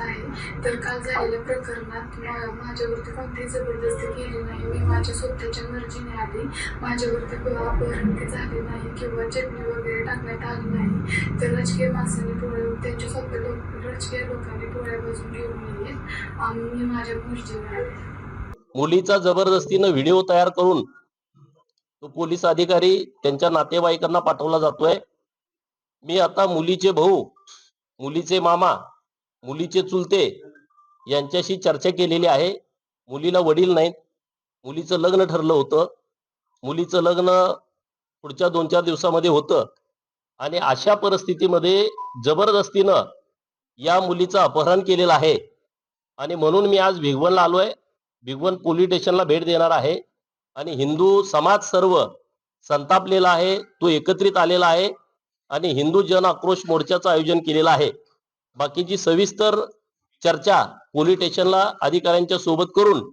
आहे. तर काल झालेल्या प्रकरणात माझ्यावरती कोणतीही जबरदस्ती केली नाही. मी माझ्या स्वतःच्या मर्जीने आली. माझ्यावरती अपहरण झाले नाही किंवा चटणी वगैरे टाकण्यात आली नाही. तर राजकीय माणसांनी डोळे त्यांच्या स्वतः राजकीय लोकांनी डोळ्या बाजून घेऊन नये. मी माझ्या मर्जीने आले. मुलीचा जबरदस्तीनं व्हिडिओ तयार करून तो पोलीस अधिकारी त्यांच्या नातेवाईकांना पाठवला जातोय. मी आता मुलीचे भाऊ, मुलीचे मामा, मुलीचे चुलते यांच्याशी चर्चा केलेली आहे. मुलीला वडील नाहीत. मुलीचं लग्न ठरलं होतं. मुलीचं लग्न पुढच्या 2-4 दिवसामध्ये होतं आणि अशा परिस्थितीमध्ये जबरदस्तीनं या मुलीचं अपहरण केलेलं आहे. आणि म्हणून मी आज भिगवणला आलोय. भिगवण पोलीस स्टेशनला भेट देणार आहे आणि हिंदू समाज सर्व संतापलेला आहे. तो एकत्रित आलेला आहे आणि हिंदू जन आक्रोश मोर्चाचं आयोजन केलेलं आहे. बाकीची सविस्तर चर्चा पोलीस स्टेशनला अधिकाऱ्यांच्या सोबत करून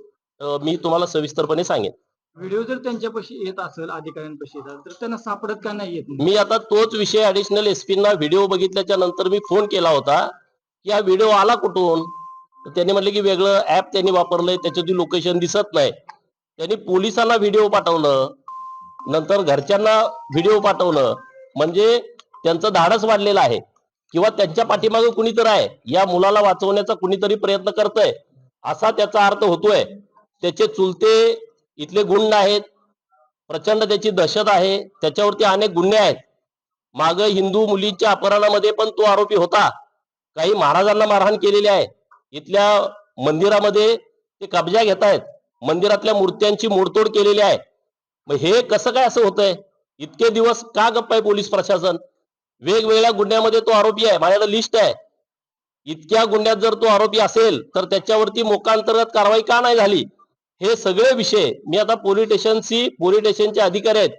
मी तुम्हाला सविस्तरपणे सांगेन. व्हिडिओ जर त्यांच्यापाशी येत असेल अधिकाऱ्यांपाशी तर त्यांना सापडत का नाही येत? मी आता तोच विषय ऍडिशनल एसपींना व्हिडिओ बघितल्याच्या नंतर मी फोन केला होता की हा व्हिडिओ आला कुठून. त्यांनी म्हटले की वेगळं ऍप त्यांनी वापरलंय, त्याच्याची लोकेशन दिसत नाही. त्यांनी पोलिसांना व्हिडिओ पाठवलं, नंतर घरच्यांना व्हिडिओ पाठवलं. म्हणजे त्यांचं धाडस वाढलेलं आहे किंवा त्यांच्या पाठीमागे कुणीतरी आहे, या मुलाला वाचवण्याचा कुणीतरी प्रयत्न करतोय असा त्याचा अर्थ होतोय. त्याचे चुलते इथले गुंड आहेत, प्रचंड त्याची दहशत आहे, त्याच्यावरती अनेक गुन्हे आहेत. माग हिंदू मुलीच्या अपहरणामध्ये पण तो आरोपी होता. काही महाराजांना मारहाण केलेली आहे. इथल्या मंदिरामध्ये ते कब्जा घेत आहेत, मंदिरातल्या मूर्त्यांची मोडतोड केलेली आहे. मग हे कसं काय असं होतंय? इतके दिवस का गप्प आहे पोलीस प्रशासन? वेगवेगळ्या गुन्ह्यामध्ये तो आरोपी आहे, माझ्याकडे लिस्ट आहे. इतक्या गुन्ह्यात जर तो आरोपी असेल तर त्याच्यावरती मोकांतर्गत कारवाई का नाही झाली? हे सगळे विषय मी आता पोलीस स्टेशनचे अधिकारी आहेत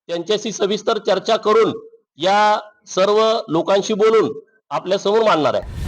त्यांच्याशी सविस्तर चर्चा करून या सर्व लोकांशी बोलून आपल्या समोर मांडणार आहे.